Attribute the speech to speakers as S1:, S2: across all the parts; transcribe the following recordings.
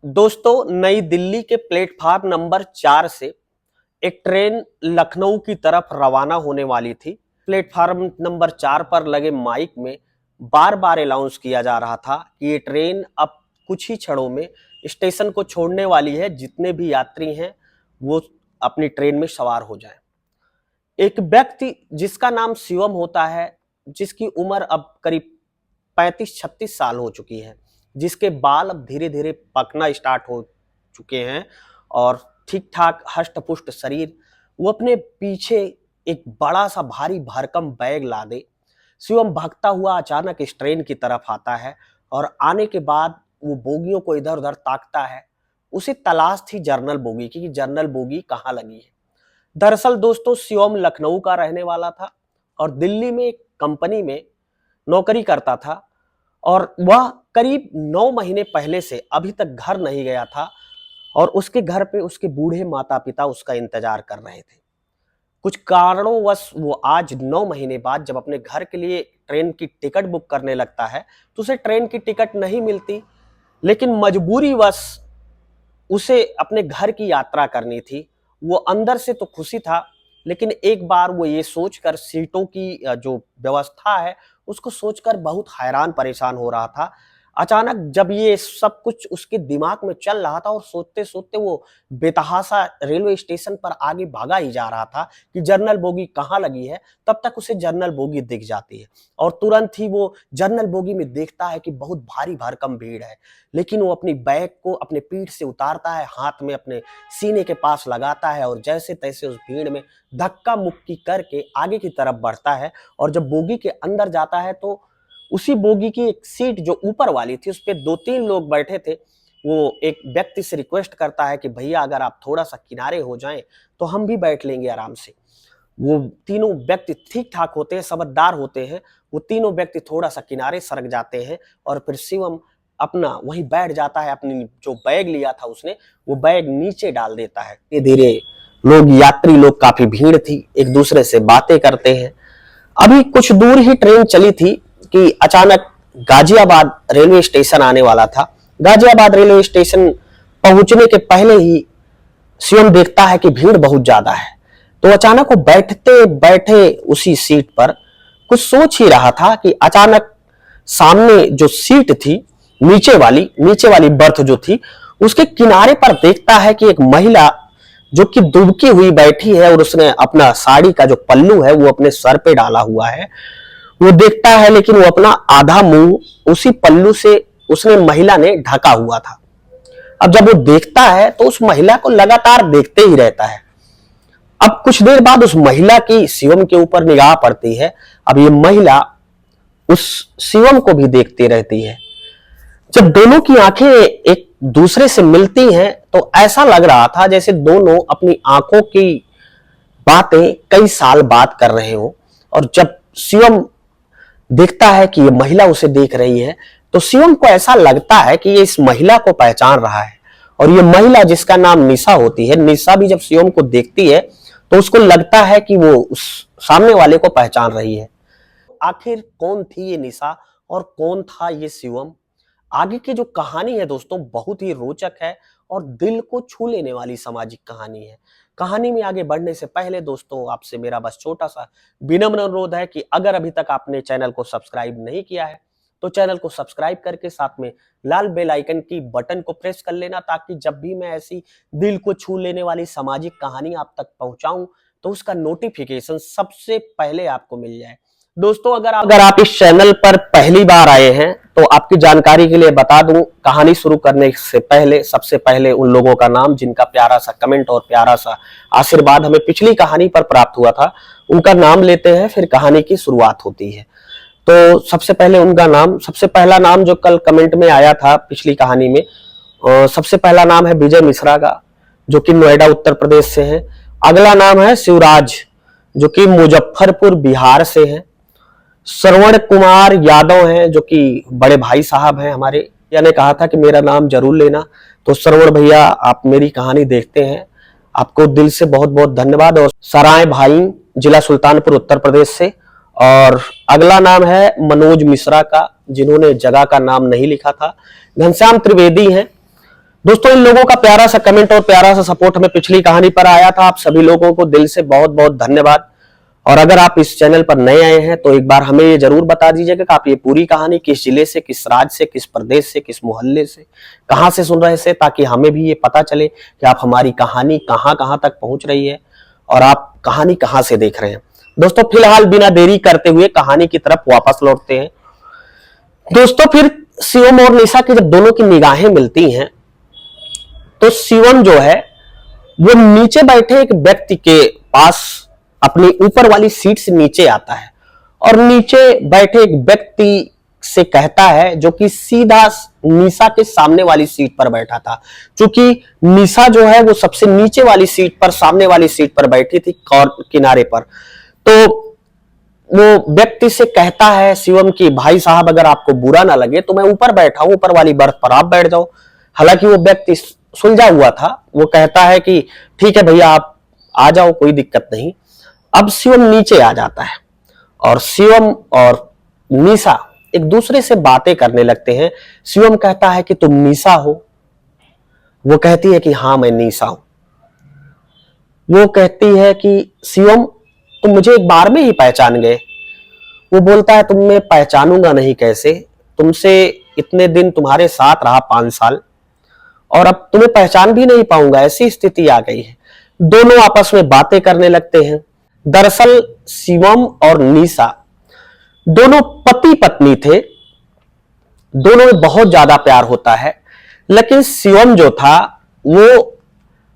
S1: दोस्तों, नई दिल्ली के प्लेटफार्म नंबर 4 से एक ट्रेन लखनऊ की तरफ रवाना होने वाली थी। प्लेटफार्म नंबर 4 पर लगे माइक में बार बार अनाउंस किया जा रहा था कि ये ट्रेन अब कुछ ही क्षणों में स्टेशन को छोड़ने वाली है। जितने भी यात्री हैं वो अपनी ट्रेन में सवार हो जाएं। एक व्यक्ति जिसका नाम शिवम होता है, जिसकी उम्र अब करीब 35-36 साल हो चुकी है, जिसके बाल अब धीरे धीरे पकना स्टार्ट हो चुके हैं और ठीक ठाक हष्ट पुष्ट शरीर, वो अपने पीछे एक बड़ा सा भारी भरकम बैग लादे शिवम भागता हुआ अचानक इस ट्रेन की तरफ आता है। और आने के बाद वो बोगियों को इधर उधर ताकता है। उसे तलाश थी जनरल बोगी की, जनरल बोगी कहाँ लगी है। दरअसल दोस्तों, शिवम लखनऊ का रहने वाला था और दिल्ली में एक कंपनी में नौकरी करता था और वह करीब 9 महीने पहले से अभी तक घर नहीं गया था और उसके घर पे उसके बूढ़े माता पिता उसका इंतजार कर रहे थे। कुछ कारणोंवश वो आज 9 महीने बाद जब अपने घर के लिए ट्रेन की टिकट बुक करने लगता है तो उसे ट्रेन की टिकट नहीं मिलती, लेकिन मजबूरीवश उसे अपने घर की यात्रा करनी थी। वो अंदर से तो खुशी था, लेकिन एक बार वो ये सोचकर सीटों की जो व्यवस्था है उसको सोचकर बहुत हैरान परेशान हो रहा था। अचानक जब ये सब कुछ उसके दिमाग में चल रहा था और सोचते सोचते वो बेतहासा रेलवे स्टेशन पर आगे भागा ही जा रहा था कि जनरल बोगी कहाँ लगी है, तब तक उसे जनरल बोगी दिख जाती है और तुरंत ही वो जनरल बोगी में देखता है कि बहुत भारी भरकम भीड़ है। लेकिन वो अपनी बैग को अपने पीठ से उतारता है, हाथ में अपने सीने के पास लगाता है और जैसे तैसे उस भीड़ में धक्का मुक्की करके आगे की तरफ बढ़ता है। और जब बोगी के अंदर जाता है तो उसी बोगी की एक सीट जो ऊपर वाली थी उस पे 2-3 लोग बैठे थे। वो एक व्यक्ति से रिक्वेस्ट करता है कि भैया अगर आप थोड़ा सा किनारे हो जाएं तो हम भी बैठ लेंगे आराम से। वो तीनों व्यक्ति ठीक ठाक होते हैं, समझदार होते हैं। वो तीनों व्यक्ति थोड़ा सा किनारे सरक जाते हैं और फिर शिवम अपना वहीं बैठ जाता है। अपनी जो बैग लिया था उसने वो बैग नीचे डाल देता है। धीरे धीरे लोग, यात्री लोग, काफी भीड़ थी, एक दूसरे से बातें करते हैं। अभी कुछ दूर ही ट्रेन चली थी कि अचानक गाजियाबाद रेलवे स्टेशन आने वाला था। गाजियाबाद रेलवे स्टेशन पहुंचने के पहले ही शिवम देखता है कि भीड़ बहुत ज्यादा है। तो अचानक वो बैठते बैठे उसी सीट पर कुछ सोच ही रहा था कि अचानक सामने जो सीट थी, नीचे वाली बर्थ जो थी, उसके किनारे पर देखता है कि एक महिला जो कि दुबकी हुई बैठी है और उसने अपना साड़ी का जो पल्लू है वो अपने सर पे डाला हुआ है। वो देखता है लेकिन वो अपना आधा मुंह उसी पल्लू से उसने महिला ने ढका हुआ था। अब जब वो देखता है तो उस महिला को लगातार देखते ही रहता है। अब कुछ देर बाद उस महिला की शिवम के ऊपर निगाह पड़ती है। अब ये महिला उस शिवम को भी देखती रहती है। जब दोनों की आंखें एक दूसरे से मिलती हैं तो ऐसा लग रहा था जैसे दोनों अपनी आंखों की बातें कई साल बाद कर रहे हो। और जब शिवम देखता है कि ये महिला उसे देख रही है तो शिवम को ऐसा लगता है कि ये इस महिला को पहचान रहा है। और ये महिला जिसका नाम निशा होती है, निशा भी जब शिवम को देखती है तो उसको लगता है कि वो उस सामने वाले को पहचान रही है। आखिर कौन थी ये निशा और कौन था ये शिवम? आगे की जो कहानी है दोस्तों बहुत ही रोचक है और दिल को छू लेने वाली सामाजिक कहानी है। कहानी में आगे बढ़ने से पहले दोस्तों आपसे मेरा बस छोटा सा विनम्र अनुरोध है कि अगर अभी तक आपने चैनल को सब्सक्राइब नहीं किया है तो चैनल को सब्सक्राइब करके साथ में लाल बेल आइकन की बटन को प्रेस कर लेना, ताकि जब भी मैं ऐसी दिल को छू लेने वाली सामाजिक कहानी आप तक पहुंचाऊं तो उसका नोटिफिकेशन सबसे पहले आपको मिल जाए। दोस्तों, अगर आप इस चैनल पर पहली बार आए हैं तो आपकी जानकारी के लिए बता दूं, कहानी शुरू करने से पहले सबसे पहले उन लोगों का नाम जिनका प्यारा सा कमेंट और प्यारा सा आशीर्वाद हमें पिछली कहानी पर प्राप्त हुआ था, उनका नाम लेते हैं, फिर कहानी की शुरुआत होती है। तो सबसे पहले उनका नाम, सबसे पहला नाम जो कल कमेंट में आया था पिछली कहानी में, सबसे पहला नाम है विजय मिश्रा का, जो कि नोएडा उत्तर प्रदेश से है। अगला नाम है शिवराज, जो कि मुजफ्फरपुर बिहार से है। श्रवण कुमार यादव हैं, जो कि बड़े भाई साहब हैं हमारे। भैया ने कहा था कि मेरा नाम जरूर लेना, तो श्रवण भैया आप मेरी कहानी देखते हैं, आपको दिल से बहुत बहुत धन्यवाद। और सराय भाई, जिला सुल्तानपुर उत्तर प्रदेश से। और अगला नाम है मनोज मिश्रा का, जिन्होंने जगह का नाम नहीं लिखा था। घनश्याम त्रिवेदी हैं, दोस्तों इन लोगों का प्यारा सा कमेंट और प्यारा सा सपोर्ट हमें पिछली कहानी पर आया था। आप सभी लोगों को दिल से बहुत बहुत धन्यवाद। और अगर आप इस चैनल पर नए आए हैं तो एक बार हमें ये जरूर बता दीजिएगा कि आप ये पूरी कहानी किस जिले से, किस राज्य से, किस प्रदेश से, किस मोहल्ले से, कहां से सुन रहे थे, ताकि हमें भी ये पता चले कि आप हमारी कहानी कहां कहां तक पहुंच रही है और आप कहानी कहां से देख रहे हैं। दोस्तों फिलहाल बिना देरी करते हुए कहानी की तरफ वापस लौटते हैं। दोस्तों फिर शिवम और निशा की जब दोनों की निगाहें मिलती हैं तो शिवम जो है वो नीचे बैठे एक व्यक्ति के पास अपनी ऊपर वाली सीट से नीचे आता है और नीचे बैठे एक व्यक्ति से कहता है, जो कि सीधा निशा के सामने वाली सीट पर बैठा था। क्योंकि निशा जो है वो सबसे नीचे वाली सीट पर, सामने वाली सीट पर बैठी थी किनारे पर। तो वो व्यक्ति से कहता है शिवम की, भाई साहब अगर आपको बुरा ना लगे तो मैं ऊपर बैठा हूं, ऊपर वाली बर्थ पर आप बैठ जाओ। हालांकि वो व्यक्ति सुलझा हुआ था। वो कहता है कि ठीक है भैया आप आ जाओ, कोई दिक्कत नहीं। अब शिवम नीचे आ जाता है और शिवम और निशा एक दूसरे से बातें करने लगते हैं। शिवम कहता है कि तुम निशा हो? वो कहती है कि हाँ मैं निशा हूं। वो कहती है कि शिवम तुम मुझे एक बार में ही पहचान गए? वो बोलता है तुम मैं पहचानूंगा नहीं कैसे, तुमसे इतने दिन तुम्हारे साथ रहा 5 साल और अब तुम्हें पहचान भी नहीं पाऊंगा, ऐसी स्थिति आ गई है। दोनों आपस में बातें करने लगते हैं। दरअसल शिवम और निशा दोनों पति पत्नी थे, दोनों में बहुत ज्यादा प्यार होता है। लेकिन शिवम जो था वो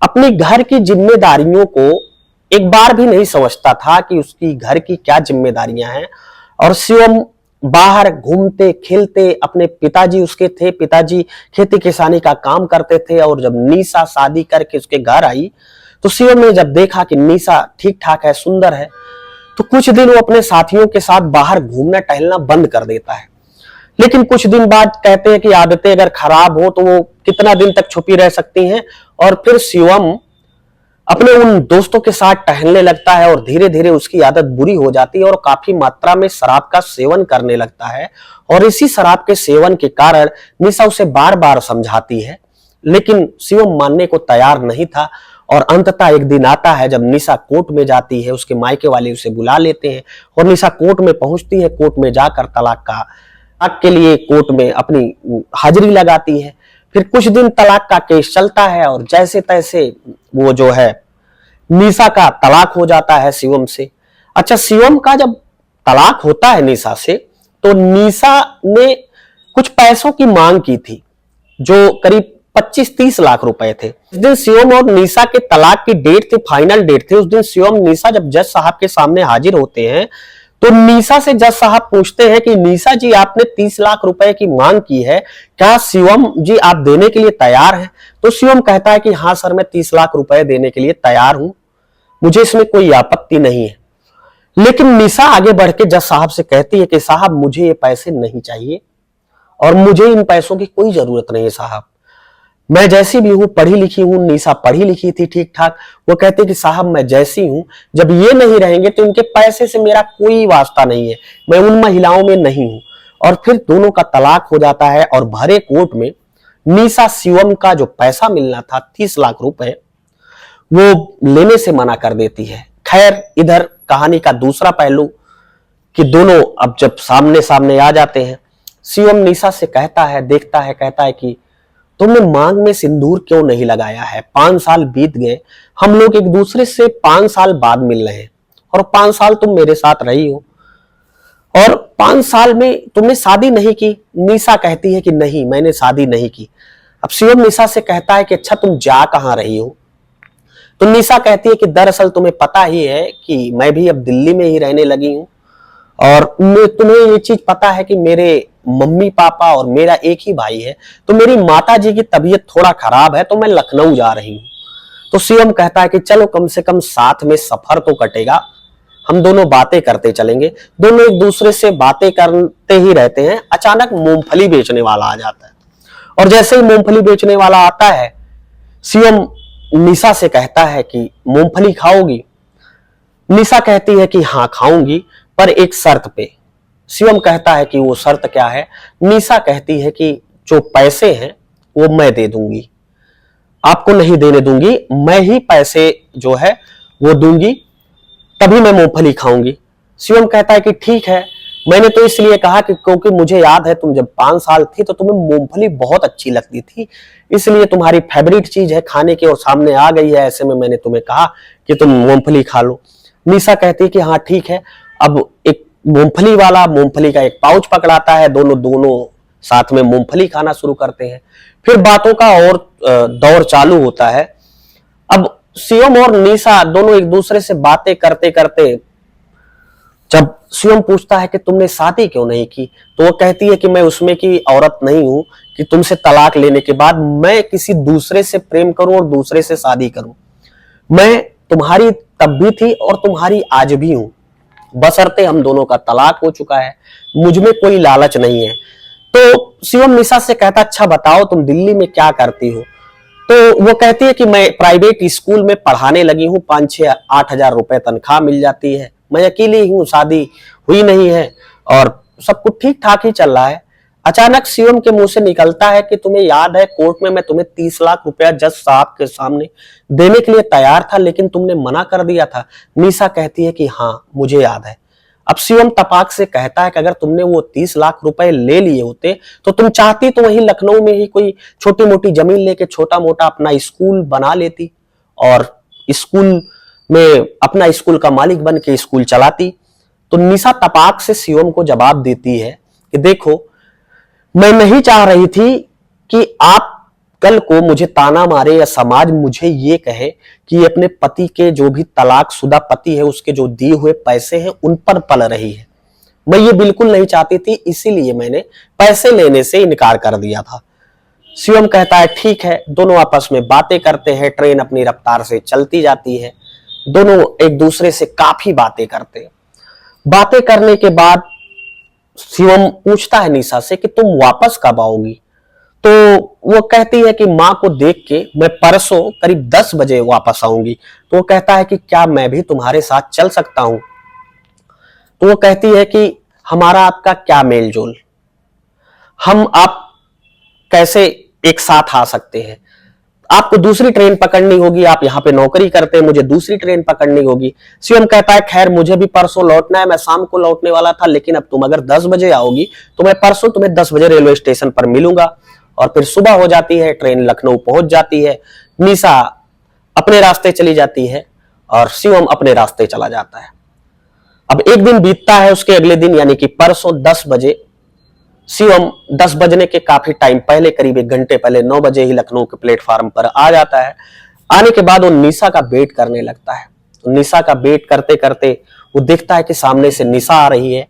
S1: अपनी घर की जिम्मेदारियों को एक बार भी नहीं समझता था कि उसकी घर की क्या जिम्मेदारियां हैं। और शिवम बाहर घूमते खेलते, अपने पिताजी उसके थे, पिताजी खेती किसानी का काम करते थे। और जब निशा शादी करके उसके घर आई तो शिवम ने जब देखा कि निशा ठीक ठाक है, सुंदर है, तो कुछ दिन वो अपने साथियों के साथ बाहर घूमना टहलना बंद कर देता है। लेकिन कुछ दिन बाद कहते हैं कि आदतें अगर खराब हो तो वो कितना दिन तक छुपी रह सकती हैं। और फिर शिवम अपने उन दोस्तों के साथ टहलने लगता है और धीरे धीरे उसकी आदत बुरी हो जाती है और काफी मात्रा में शराब का सेवन करने लगता है। और इसी शराब के सेवन के कारण निशा उसे बार बार समझाती है, लेकिन शिवम मानने को तैयार नहीं था। और अंततः एक दिन आता है जब निशा कोर्ट में जाती है, उसके मायके वाले उसे बुला लेते हैं और निशा कोर्ट में पहुंचती है। कोर्ट में जाकर तलाक के लिए कोर्ट में अपनी हाजिरी लगाती है। फिर कुछ दिन तलाक का केस चलता है और जैसे तैसे वो जो है निशा का तलाक हो जाता है शिवम से। अच्छा, शिवम का जब तलाक होता है निशा से तो निशा ने कुछ पैसों की मांग की थी जो करीब 25-30 लाख रुपए थे। इस दिन शिवम और निशा के तलाक की डेट थी, फाइनल डेट थी। उस दिन शिवम निशा जब जज साहब के सामने हाजिर होते हैं तो निशा से जज साहब पूछते हैं कि निशा जी आपने 30 लाख रुपए की मांग की है, क्या शिवम जी आप देने के लिए तैयार हैं? तो शिवम कहता है कि हाँ सर मैं 30 लाख रुपए देने के लिए तैयार हूं, मुझे इसमें कोई आपत्ति नहीं है। लेकिन निशा आगे बढ़ के जज साहब से कहती है कि साहब मुझे ये पैसे नहीं चाहिए और मुझे इन पैसों की कोई जरूरत नहीं है साहब, मैं जैसी भी हूं, पढ़ी लिखी हूं। निशा पढ़ी लिखी थी ठीक ठाक। वो कहते कि साहब मैं जैसी हूं, जब ये नहीं रहेंगे तो इनके पैसे से मेरा कोई वास्ता नहीं है, मैं उन महिलाओं में नहीं हूं। और फिर दोनों का तलाक हो जाता है और भरे कोर्ट में निशा शिवम का जो पैसा मिलना था 30 लाख रुपए वो लेने से मना कर देती है। खैर इधर कहानी का दूसरा पहलू कि दोनों अब जब सामने सामने आ जाते हैं, शिवम निशा से कहता है, देखता है, कहता है कि तुमने मांग में सिंदूर क्यों नहीं लगाया है? 5 साल बीत गए, हम लोग एक दूसरे से 5 साल बाद मिल रहे हैं और 5 साल तुम मेरे साथ रही हो और 5 साल में तुमने शादी नहीं की। निशा कहती है कि नहीं मैंने शादी नहीं की। अब शिवम निशा से कहता है कि अच्छा तुम जा कहां रही हो? तो निशा कहती है कि दरअसल तुम्हें पता ही है कि मैं भी अब दिल्ली में ही रहने लगी हूं और तुम्हें ये चीज पता है कि मेरे मम्मी पापा और मेरा एक ही भाई है, तो मेरी माता जी की तबीयत थोड़ा खराब है तो मैं लखनऊ जा रही हूँ। तो शिवम कहता है कि चलो कम से कम साथ में सफर तो कटेगा, हम दोनों बातें करते चलेंगे। दोनों एक दूसरे से बातें करते ही रहते हैं। अचानक मूंगफली बेचने वाला आ जाता है और जैसे ही मूंगफली बेचने वाला आता है शिवम निशा से कहता है कि मूंगफली खाओगी? निशा कहती है कि हाँ खाऊंगी, पर एक शर्त पे। शिवम कहता है कि वो शर्त क्या है? निशा कहती है कि जो पैसे हैं वो मैं दे दूंगी। आपको नहीं देने दूंगी, मैं ही पैसे जो है वो दूंगी, तभी मैं मूंगफली खाऊंगी। शिवम कहता है कि ठीक है, मैंने तो इसलिए कहा कि क्योंकि मुझे याद है तुम जब 5 साल थी तो तुम्हें मूंगफली बहुत अच्छी लगती थी, इसलिए तुम्हारी फेवरेट चीज है खाने की और सामने आ गई है, ऐसे में मैंने तुम्हें कहा कि तुम मूंगफली खा लो। निशा कहती है कि हाँ ठीक है। अब एक मूंगफली वाला मूंगफली का एक पाउच पकड़ाता है, दोनों दोनों साथ में मूंगफली खाना शुरू करते हैं। फिर बातों का और दौर चालू होता है। अब शिवम और निशा दोनों एक दूसरे से बातें करते करते, जब शिवम पूछता है कि तुमने शादी क्यों नहीं की, तो वो कहती है कि मैं उसमें की औरत नहीं हूं कि तुमसे तलाक लेने के बाद मैं किसी दूसरे से प्रेम करूं और दूसरे से शादी करूं। मैं तुम्हारी तब भी थी और तुम्हारी आज भी हूं, बशर्ते हम दोनों का तलाक हो चुका है, मुझ में कोई लालच नहीं है। तो शिवम निशा से कहता, अच्छा बताओ तुम दिल्ली में क्या करती हो। तो वो कहती है कि मैं प्राइवेट स्कूल में पढ़ाने लगी हूँ, 5-6-8 हजार रुपए तनख्वाह मिल जाती है, मैं अकेली हूँ, शादी हुई नहीं है और सब कुछ ठीक ठाक ही चल रहा है। अचानक शिवम के मुंह से निकलता है कि तुम्हें याद है कोर्ट में मैं तुम्हें 30 लाख रुपया जज साहब के सामने देने के लिए तैयार था, लेकिन तुमने मना कर दिया था। निशा कहती है कि हाँ मुझे याद है। अब शिवम तपाक से कहता है कि अगर तुमने वो 30 लाख रुपए ले लिए होते तो तुम चाहती तो वहीं लखनऊ में ही कोई छोटी मोटी जमीन लेके छोटा मोटा अपना स्कूल बना लेती और स्कूल में अपना स्कूल का मालिक बन के स्कूल चलाती। तो निशा तपाक से शिवम को जवाब देती है कि देखो, मैं नहीं चाह रही थी कि आप कल को मुझे ताना मारे या समाज मुझे ये कहे कि अपने पति के, जो भी तलाकशुदा पति है, उसके जो दिए हुए पैसे हैं उन पर पल रही है। मैं ये बिल्कुल नहीं चाहती थी, इसीलिए मैंने पैसे लेने से इनकार कर दिया था। शिवम कहता है ठीक है। दोनों आपस में बातें करते हैं, ट्रेन अपनी रफ्तार से चलती जाती है, दोनों एक दूसरे से काफी बातें करते हैं। बातें करने के बाद शिवम पूछता है निशा से कि तुम वापस कब आओगी। तो वो कहती है कि माँ को देख के मैं परसों करीब 10 बजे वापस आऊंगी। तो वो कहता है कि क्या मैं भी तुम्हारे साथ चल सकता हूं। तो वो कहती है कि हमारा आपका क्या मेल जोल, हम आप कैसे एक साथ आ सकते हैं, आपको दूसरी ट्रेन पकड़नी होगी, आप यहाँ पे नौकरी करते हैं, मुझे दूसरी ट्रेन पकड़नी होगी। शिवम कहता है खैर मुझे भी परसों लौटना है, मैं शाम को लौटने वाला था, लेकिन अब तुम अगर 10 बजे आओगी तो मैं परसों तुम्हें 10 बजे रेलवे स्टेशन पर मिलूंगा। और फिर सुबह हो जाती है, ट्रेन लखनऊ पहुंच जाती है। निशा अपने रास्ते चली जाती है और शिवम अपने रास्ते चला जाता है। अब एक दिन बीतता है, उसके अगले दिन यानी कि परसों 10 बजे शिवम 10 बजने के काफी टाइम पहले, करीब 1 घंटे पहले, 9 बजे ही लखनऊ के प्लेटफार्म पर आ जाता है। आने के बाद वो निशा का वेट करने लगता है। तो निशा का वेट करते करते वो देखता है कि सामने से निशा आ रही है।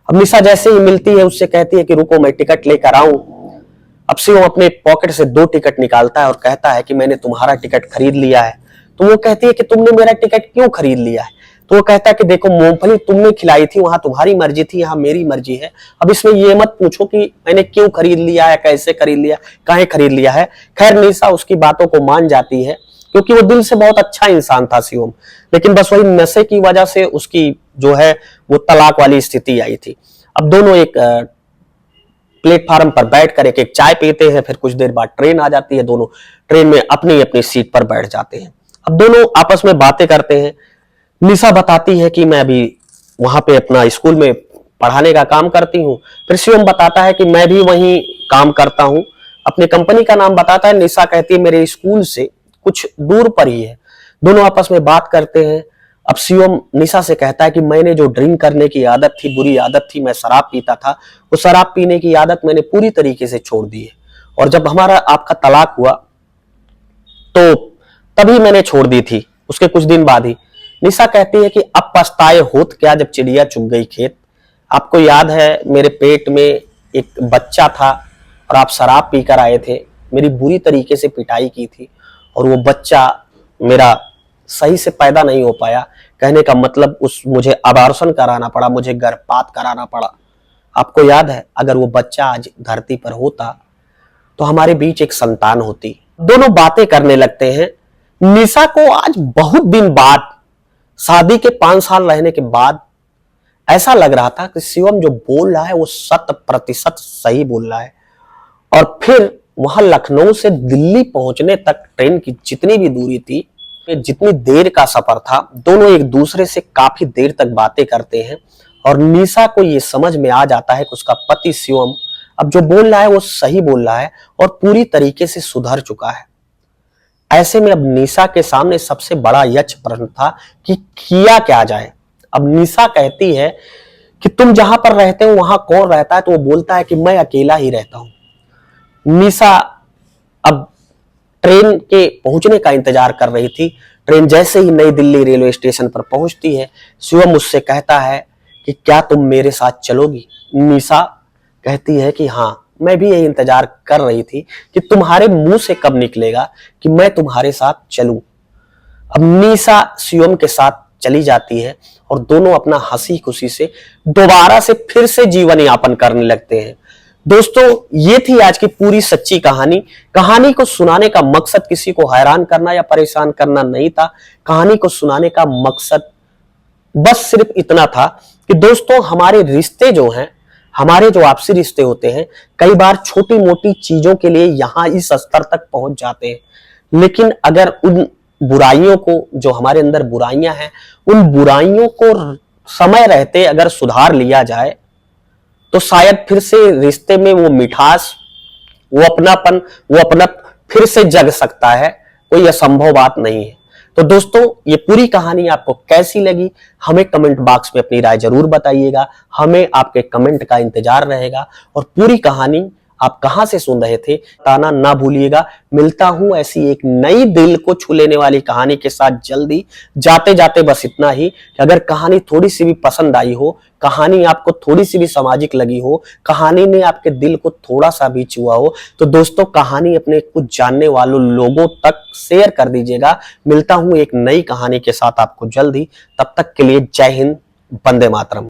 S1: अब निशा जैसे ही मिलती है उससे कहती है कि रुको मैं टिकट लेकर आऊं। अब शिवम अपने पॉकेट से 2 टिकट निकालता है और कहता है कि मैंने तुम्हारा टिकट खरीद लिया है। तो वो कहती है कि तुमने मेरा टिकट क्यों खरीद लिया है। तो वो कहता है कि देखो, मूंगफली तुमने खिलाई थी, वहां तुम्हारी मर्जी थी, यहाँ मेरी मर्जी है। अब इसमें ये मत पूछो कि मैंने क्यों खरीद लिया है, कैसे खरीद लिया, काहे खरीद लिया है। खैर निशा उसकी बातों को मान जाती है, क्योंकि वो दिल से बहुत अच्छा इंसान था शिवम, लेकिन बस वही नशे की वजह से उसकी जो है वो तलाक वाली स्थिति आई थी। अब दोनों एक प्लेटफार्म पर बैठकर एक एक चाय पीते हैं। फिर कुछ देर बाद ट्रेन आ जाती है, दोनों ट्रेन में अपनी अपनी सीट पर बैठ जाते हैं। अब दोनों आपस में बातें करते हैं। निशा बताती है कि मैं अभी वहां पे अपना स्कूल में पढ़ाने का काम करती हूँ। फिर शिवम बताता है कि मैं भी वहीं काम करता हूँ, अपनी कंपनी का नाम बताता है। निशा कहती है मेरे स्कूल से कुछ दूर पर ही है। दोनों आपस में बात करते हैं। अब शिवम निशा से कहता है कि मैंने जो ड्रिंक करने की आदत थी, बुरी आदत थी, मैं शराब पीता था, वो शराब पीने की आदत मैंने पूरी तरीके से छोड़ दी है। और जब हमारा आपका तलाक हुआ तो तभी मैंने छोड़ दी थी, उसके कुछ दिन बाद ही। निशा कहती है कि अब पछताए होत क्या जब चिड़िया चुग गई खेत। आपको याद है मेरे पेट में एक बच्चा था और आप शराब पीकर आए थे, मेरी बुरी तरीके से पिटाई की थी और वो बच्चा मेरा सही से पैदा नहीं हो पाया। कहने का मतलब मुझे अबॉर्शन कराना पड़ा, मुझे गर्भपात कराना पड़ा। आपको याद है अगर वो बच्चा आज धरती पर होता तो हमारे बीच एक संतान होती। दोनों बातें करने लगते हैं। निशा को आज बहुत दिन बाद, शादी के 5 साल रहने के बाद, ऐसा लग रहा था कि शिवम जो बोल रहा है वो 100% सही बोल रहा है। और फिर वहां लखनऊ से दिल्ली पहुंचने तक ट्रेन की जितनी भी दूरी थी, जितनी देर का सफर था, दोनों एक दूसरे से काफी देर तक बातें करते हैं और निशा को ये समझ में आ जाता है कि उसका पति शिवम अब जो बोल रहा है वो सही बोल रहा है और पूरी तरीके से सुधर चुका है। ऐसे में अब निशा के सामने सबसे बड़ा यक्ष प्रश्न था कि किया क्या जाए। अब निशा कहती है कि तुम जहां पर रहते हो वहां कौन रहता है, तो वो बोलता है कि मैं अकेला ही रहता हूं। निशा अब ट्रेन के पहुंचने का इंतजार कर रही थी। ट्रेन जैसे ही नई दिल्ली रेलवे स्टेशन पर पहुंचती है, शिवम उससे कहता है कि क्या तुम मेरे साथ चलोगी। निशा कहती है कि हाँ, मैं भी यही इंतजार कर रही थी कि तुम्हारे मुंह से कब निकलेगा कि मैं तुम्हारे साथ चलूं। अब निशा शिवम के साथ चली जाती है और दोनों अपना हंसी खुशी से दोबारा से फिर से जीवन यापन करने लगते हैं। दोस्तों, ये थी आज की पूरी सच्ची कहानी। कहानी को सुनाने का मकसद किसी को हैरान करना या परेशान करना नहीं था। कहानी को सुनाने का मकसद बस सिर्फ इतना था कि दोस्तों, हमारे रिश्ते जो हैं, हमारे जो आपसी रिश्ते होते हैं, कई बार छोटी मोटी चीजों के लिए यहां इस स्तर तक पहुंच जाते हैं। लेकिन अगर उन बुराइयों को, जो हमारे अंदर बुराइयां हैं, उन बुराइयों को समय रहते अगर सुधार लिया जाए तो शायद फिर से रिश्ते में वो मिठास, वो अपनापन, वो अपना फिर से जग सकता है। कोई असंभव बात नहीं है। तो दोस्तों, ये पूरी कहानी आपको कैसी लगी, हमें कमेंट बॉक्स में अपनी राय जरूर बताइएगा। हमें आपके कमेंट का इंतजार रहेगा। और पूरी कहानी आप कहां से सुन रहे थे बताना ना भूलिएगा। मिलता हूं ऐसी एक नई दिल को छू लेने वाली कहानी के साथ जल्दी। जाते जाते बस इतना ही कि अगर कहानी थोड़ी सी भी पसंद आई हो, कहानी आपको थोड़ी सी भी सामाजिक लगी हो, कहानी ने आपके दिल को थोड़ा सा भी छुआ हो, तो दोस्तों कहानी अपने कुछ जानने वालों लोगों तक शेयर कर दीजिएगा। मिलता हूं एक नई कहानी के साथ आपको जल्द ही। तब तक के लिए जय हिंद, वंदे मातरम।